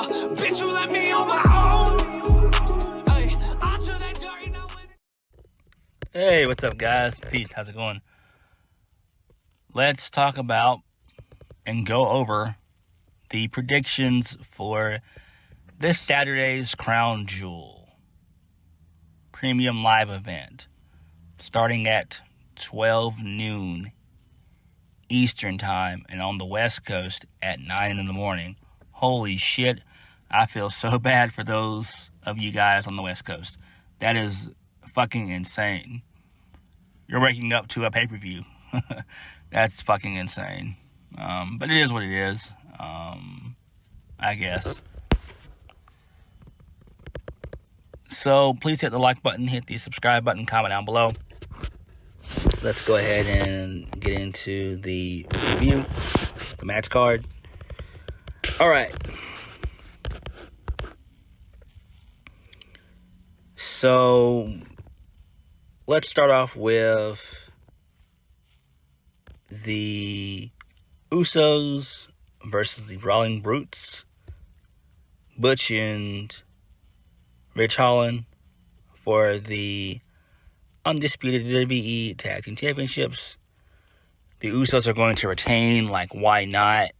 Yeah, bitch, you let me on my own. Ay, onto that dirty now. Hey, what's up, guys? Peace. How's it going? Let's talk about and go over the predictions for this Saturday's Crown Jewel premium live event starting at 12 noon Eastern time and on the West Coast at 9 in the morning. Holy shit, I feel so bad for those of you guys on the West Coast. That is fucking insane. You're waking up to a pay-per-view. That's fucking insane. But it is what it is, I guess. So please hit the like button, hit the subscribe button, comment down below. Let's go ahead and get into the review, the match card. All right. So let's start off with the Usos versus the Brawling Brutes. Butch and Rich Holland for the undisputed WWE Tag Team Championships. The Usos are going to retain, like, why not?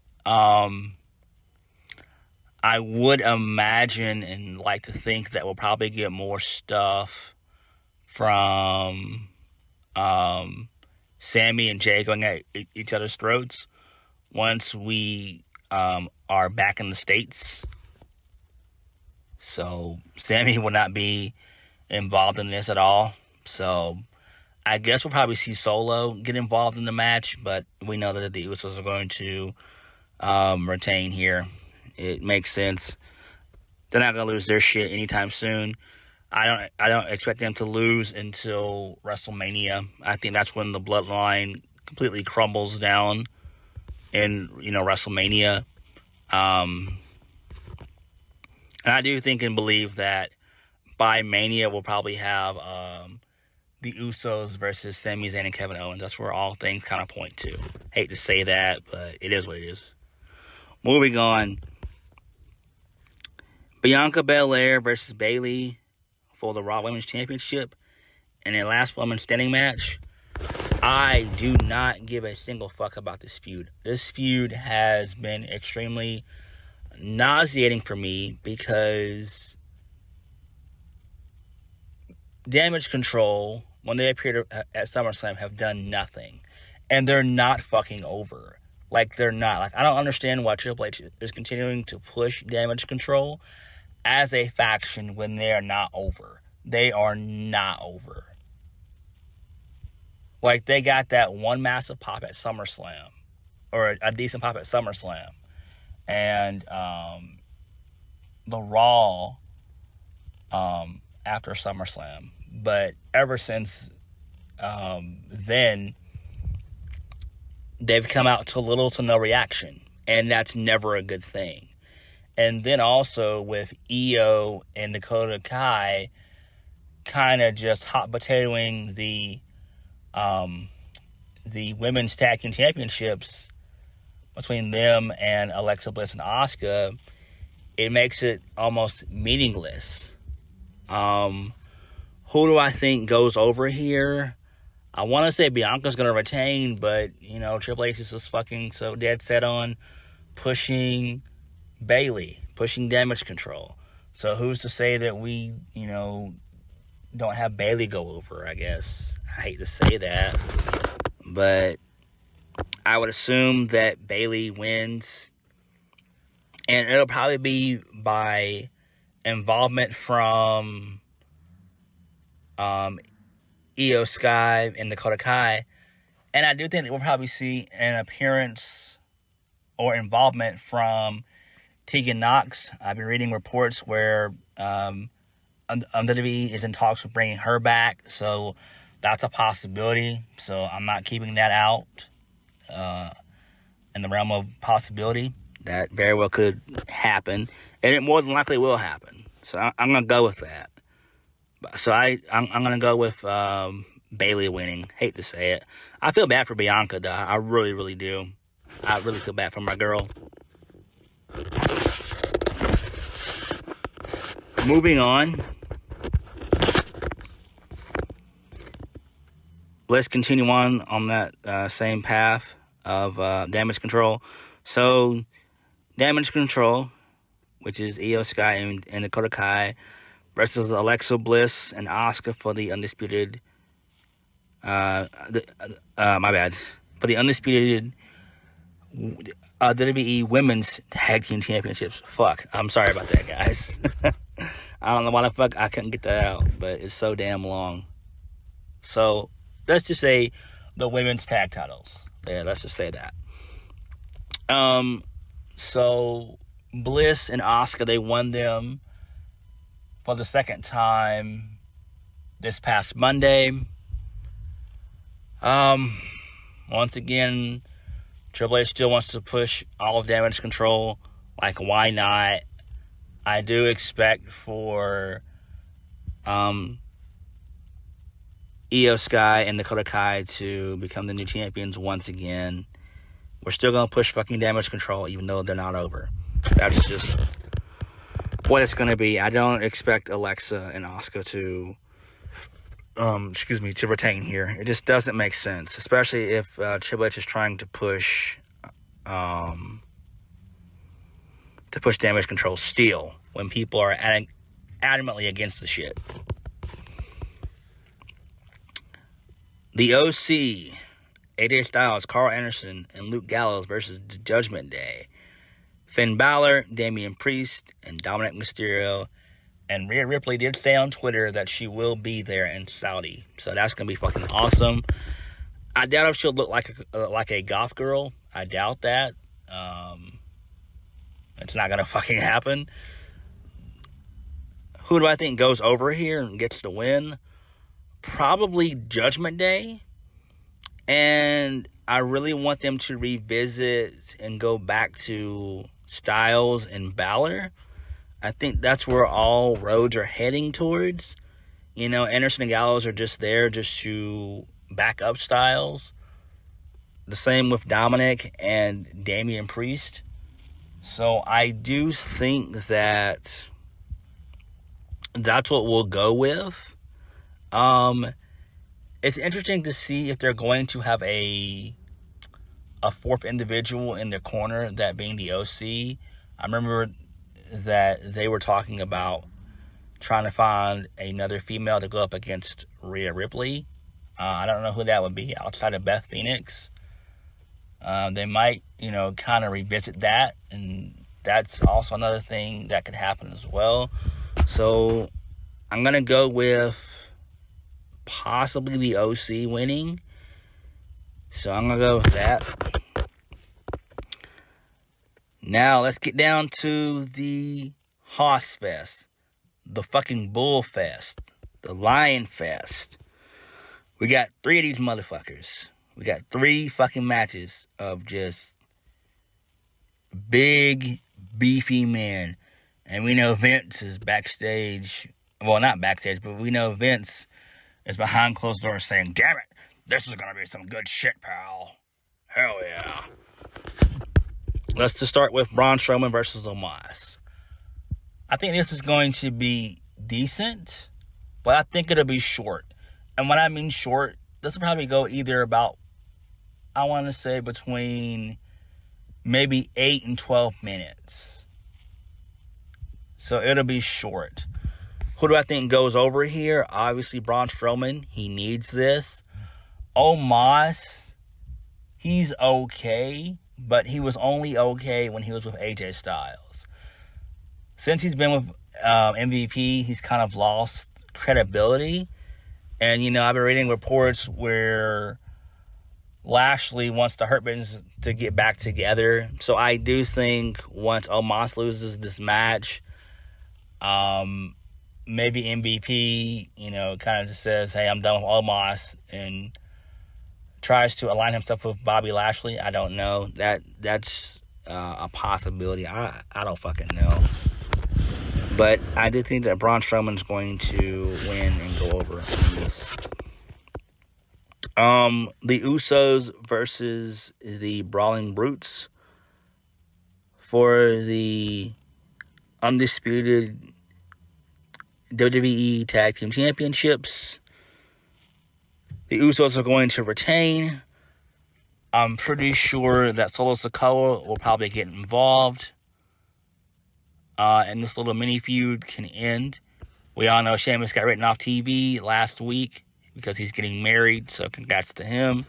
I would imagine and like to think that we'll probably get more stuff from Sammy and Jay going at each other's throats once we are back in the States. So Sammy will not be involved in this at all. So I guess we'll probably see Solo get involved in the match, but we know that the Usos are going to retain here. It makes sense. They're not going to lose their shit anytime soon. I don't expect them to lose until WrestleMania. I think that's when the bloodline completely crumbles down in, WrestleMania. And I do think and believe that by Mania we'll probably have the Usos versus Sami Zayn and Kevin Owens. That's where all things kind of point to. Hate to say that, but it is what it is. Moving on. Bianca Belair versus Bayley for the Raw Women's Championship in a last woman standing match. I do not give a single fuck about this feud. This feud has been extremely nauseating for me because Damage Control, when they appeared at SummerSlam, have done nothing. And they're not fucking over. Like, they're not. Like, I don't understand why Triple H is continuing to push Damage Control as a faction when they are not over. They are not over. Like, they got that one massive pop at SummerSlam. Or a decent pop at SummerSlam. And the Raw after SummerSlam. But ever since then, they've come out to little to no reaction. And that's never a good thing. And then also with Io and Dakota Kai kind of just hot potatoing the women's tag team championships between them and Alexa Bliss and Asuka, it makes it almost meaningless. Who do I think goes over here? I want to say Bianca's going to retain, but, Triple H is just fucking so dead set on pushing Bayley, pushing Damage Control. So who's to say that we, don't have Bayley go over, I guess. I hate to say that, but I would assume that Bayley wins, and it'll probably be by involvement from Io Sky and Dakota Kai, and I do think that we'll probably see an appearance or involvement from Tegan Knox. I've been reading reports where WWE is in talks with bringing her back, so that's a possibility. So I'm not keeping that out in the realm of possibility. That very well could happen, and it more than likely will happen. So I'm going to go with that. So I'm going to go with Bayley winning. Hate to say it. I feel bad for Bianca, though. I really, really do. I really feel bad for my girl. moving on. Let's continue on that same path of damage control. So, damage control, which is Io Sky and Dakota Kai, versus Alexa Bliss and Asuka for the undisputed. My bad. For the undisputed WWE Women's Tag Team Championships. Fuck. I'm sorry about that, guys. I don't know why the fuck I couldn't get that out, but it's so damn long. So, let's just say the women's tag titles. Yeah, let's just say that. So Bliss and Asuka, they won them for the second time this past Monday. Once again, Triple H still wants to push all of Damage Control. Like, why not? I do expect for Io Sky and Dakota Kai to become the new champions once again. We're still going to push fucking Damage Control even though they're not over. That's just what it's going to be. I don't expect Alexa and Asuka to retain here. It just doesn't make sense, especially if Triple H is trying to push Damage Control still when people are adamantly against the shit. The OC, AJ Styles, Carl Anderson, and Luke Gallows versus Judgment Day. Finn Balor, Damian Priest, and Dominic Mysterio. And Rhea Ripley did say on Twitter that she will be there in Saudi. So that's going to be fucking awesome. I doubt if she'll look like a goth girl. I doubt that. It's not going to fucking happen. Who do I think goes over here and gets the win? Probably Judgment Day. And I really want them to revisit and go back to Styles and Balor. I think that's where all roads are heading towards. You know, Anderson and Gallows are just there just to back up Styles. The same with Dominic and Damian Priest. So I do think that that's what we'll go with. It's interesting to see if they're going to have a fourth individual in their corner, that being the OC. I remember that they were talking about trying to find another female to go up against Rhea Ripley. I don't know who that would be outside of Beth Phoenix. They might, kind of revisit that, and that's also another thing that could happen as well. So I'm going to go with possibly the OC winning. So I'm going to go with that. Now, let's get down to the Hoss Fest, the fucking Bull Fest, the Lion Fest. We got 3 of these motherfuckers. We got 3 fucking matches of just big, beefy men. And we know Vince is backstage. Well, not backstage, but we know Vince is behind closed doors saying, "Damn it, this is going to be some good shit, pal. Hell yeah." Let's just start with Braun Strowman versus Omos. I think this is going to be decent, but I think it'll be short. And when I mean short, this will probably go either about, I want to say, between maybe 8 and 12 minutes. So it'll be short. Who do I think goes over here? Obviously, Braun Strowman. He needs this. Omos, he's okay, but he was only okay when he was with AJ Styles. Since he's been with MVP, he's kind of lost credibility. And, I've been reading reports where Lashley wants the Hurt Business to get back together. So I do think once Omos loses this match, maybe MVP, kind of just says, "Hey, I'm done with Omos," and tries to align himself with Bobby Lashley. I don't know. That's a possibility. I don't fucking know. But I do think that Braun Strowman's going to win and go over on this. The Usos versus the Brawling Brutes for the undisputed WWE Tag Team Championships. The Usos are going to retain. I'm pretty sure that Solo Sikoa will probably get involved. And this little mini feud can end. We all know Sheamus got written off TV last week because he's getting married, so congrats to him.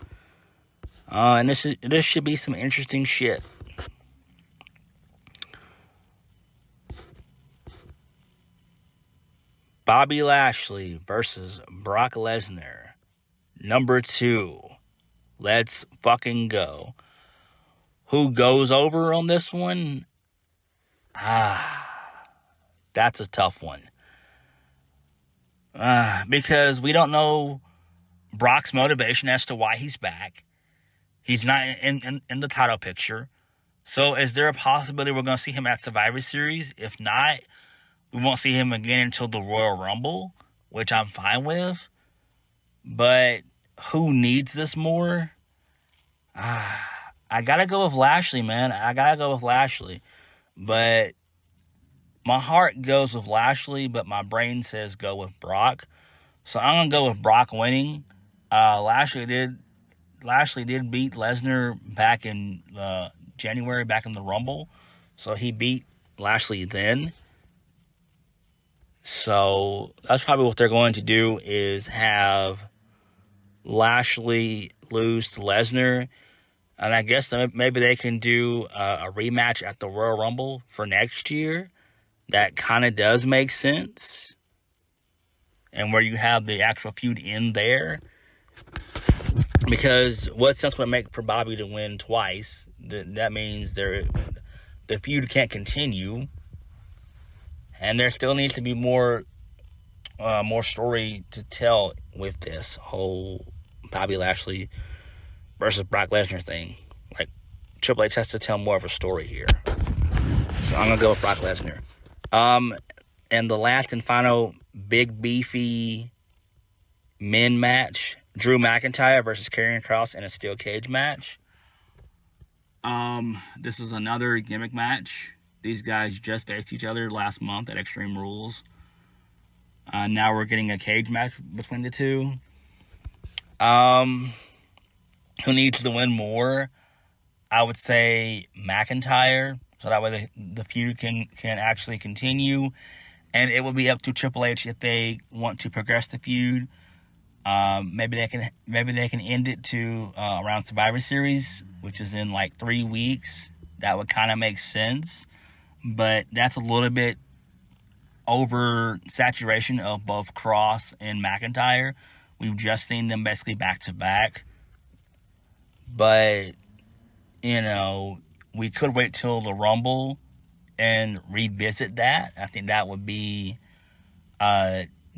And this should be some interesting shit. Bobby Lashley versus Brock Lesnar. Number 2. Let's fucking go. Who goes over on this one? That's a tough one. Because we don't know Brock's motivation as to why he's back. He's not in the title picture. So is there a possibility we're going to see him at Survivor Series? If not, we won't see him again until the Royal Rumble, which I'm fine with. But who needs this more? I gotta go with Lashley, man. I gotta go with Lashley. But my heart goes with Lashley, but my brain says go with Brock. So I'm gonna go with Brock winning. Lashley did beat Lesnar back in January, back in the Rumble. So he beat Lashley then. So that's probably what they're going to do, is have Lashley lose to Lesnar. And I guess maybe they can do a rematch at the Royal Rumble for next year. That kind of does make sense. And where you have the actual feud in there. Because what sense would it make for Bobby to win twice? That means the feud can't continue. And there still needs to be more story to tell with this whole Bobby Lashley versus Brock Lesnar thing. Like, Triple H has to tell more of a story here. So I'm going to go with Brock Lesnar. And the last and final big beefy men match, Drew McIntyre versus Karrion Kross in a steel cage match. This is another gimmick match. These guys just faced each other last month at Extreme Rules. Now we're getting a cage match between the two. Who needs to win more? I would say McIntyre, so that way the feud can actually continue. And it will be up to Triple H if they want to progress the feud. Maybe they can end it to around Survivor Series, which is in like 3 weeks. That would kind of make sense. But that's a little bit over saturation of both Kross and McIntyre. We've just seen them basically back to back. But, we could wait till the Rumble and revisit that. I think that would be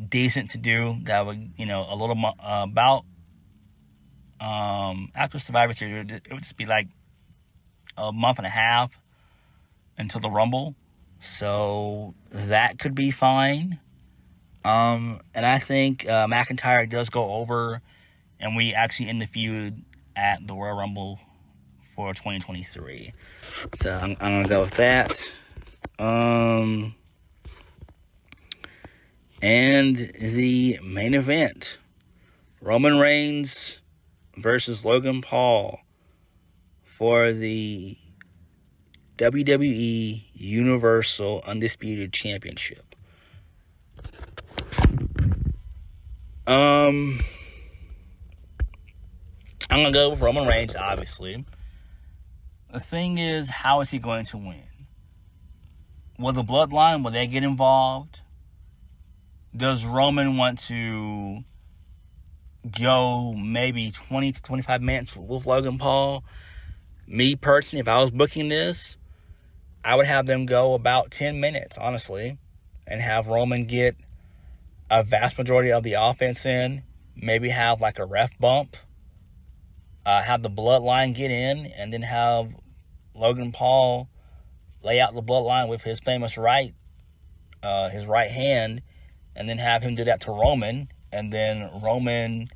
decent to do. That would, a little about after Survivor Series, it would just be like a month and a half until the Rumble. So that could be fine. And I think McIntyre does go over, and we actually end the feud at the Royal Rumble for 2023. So I'm going to go with that. And the main event, Roman Reigns versus Logan Paul for the WWE Universal Undisputed Championship. I'm going to go with Roman Reigns, obviously. The thing is, how is he going to win? Will the Bloodline, will they get involved? Does Roman want to go maybe 20 to 25 minutes with Logan Paul? Me personally, if I was booking this, I would have them go about 10 minutes, honestly, and have Roman get a vast majority of the offense in, maybe have like a ref bump, have the Bloodline get in, and then have Logan Paul lay out the Bloodline with his famous his right hand, and then have him do that to Roman, and then Roman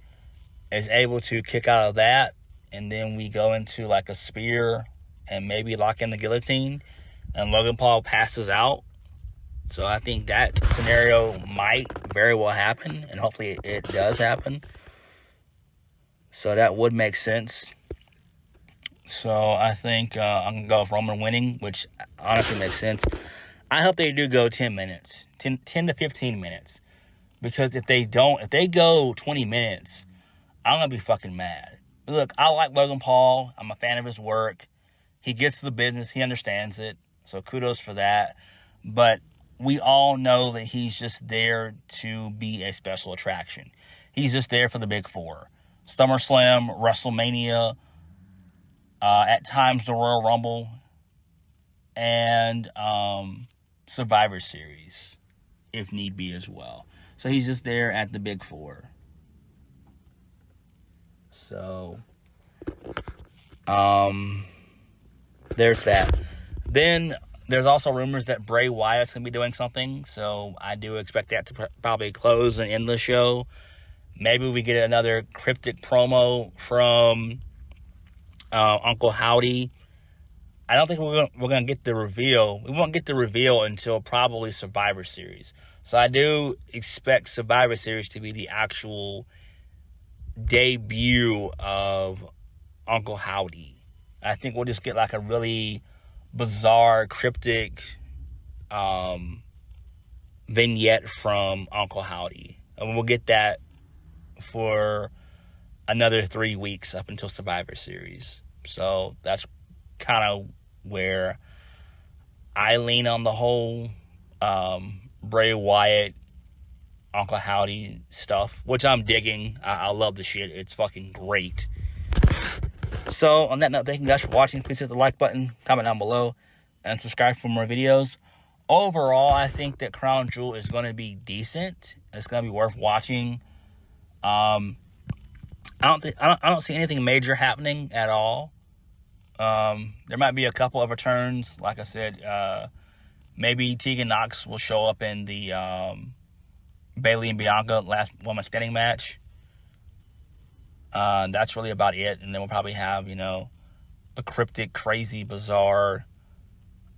is able to kick out of that, and then we go into like a spear and maybe lock in the guillotine, and Logan Paul passes out, So I think that scenario might very well happen, and hopefully it does happen. So that would make sense. So I think I'm going to go with Roman winning, which honestly makes sense. I hope they do go 10 minutes, 10 to 15 minutes. Because if they go 20 minutes, I'm going to be fucking mad. Look, I like Logan Paul. I'm a fan of his work. He gets the business. He understands it. So kudos for that. But we all know that he's just there to be a special attraction. He's just there for the big four. SummerSlam, WrestleMania, at times the Royal Rumble, and Survivor Series, if need be as well. So he's just there at the big four. So, there's that. Then there's also rumors that Bray Wyatt's going to be doing something. So I do expect that to probably close and end the show. Maybe we get another cryptic promo from Uncle Howdy. I don't think we're going to get the reveal. We won't get the reveal until probably Survivor Series. So I do expect Survivor Series to be the actual debut of Uncle Howdy. I think we'll just get like a really bizarre, cryptic vignette from Uncle Howdy. And we'll get that for another 3 weeks up until Survivor Series. So that's kind of where I lean on the whole Bray Wyatt, Uncle Howdy stuff, which I'm digging. I love the shit. It's fucking great. So, on that note, thank you guys for watching. Please hit the like button, comment down below, and subscribe for more videos. Overall, I think that Crown Jewel is going to be decent. It's going to be worth watching. I don't see anything major happening at all. There might be a couple of returns. Like I said, maybe Tegan Knox will show up in the Bayley and Bianca last woman standing match. That's really about it. And then we'll probably have, the cryptic, crazy, bizarre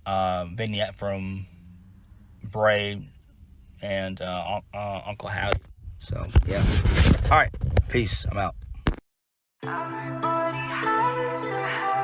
vignette from Bray and Uncle Howdy. So, yeah. All right. Peace. I'm out. Everybody hides their head.